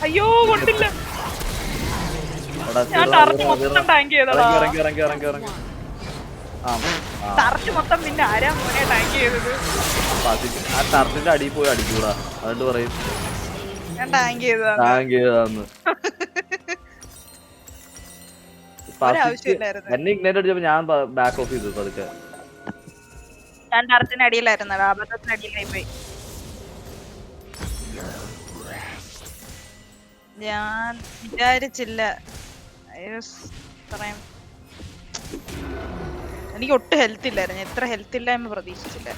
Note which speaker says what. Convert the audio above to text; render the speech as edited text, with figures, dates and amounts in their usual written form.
Speaker 1: അയ്യോ കൊണ്ടില്ല. ഞാൻ ടർച്ച് മൊത്തം ടാങ്ക് ചെയ്തടാ. ടർച്ച് മൊത്തം പിന്നെ ആരാ മോനെ ടാങ്ക് ചെയ്തത്?
Speaker 2: ആ ടർച്ചിന്റെ അടിയിൽ പോയി അടിക്കൂടാ, അതുകൊണ്ട് പറയും
Speaker 1: ഞാൻ ടാങ്ക് ചെയ്തതാന്ന്.
Speaker 2: എന്നെ ഇഗ്നൈറ്റ് അടിച്ചപ്പോ ഞാൻ ബാക്ക് ഓഫ് ചെയ്തു പതുക്കെ.
Speaker 1: ഞാൻ ടർച്ചിന് അടിയിലായിരുന്നു, അബദ്ധത്തിന് അടിയിലായി പോയി. ഞാൻ വിചാരിച്ചില്ല എനിക്ക് ഒട്ടും ഹെൽത്ത് ഇല്ലായിരുന്നു. എത്ര ഹെൽത്ത് ഇല്ലായ്മ പ്രതീക്ഷിച്ചില്ല.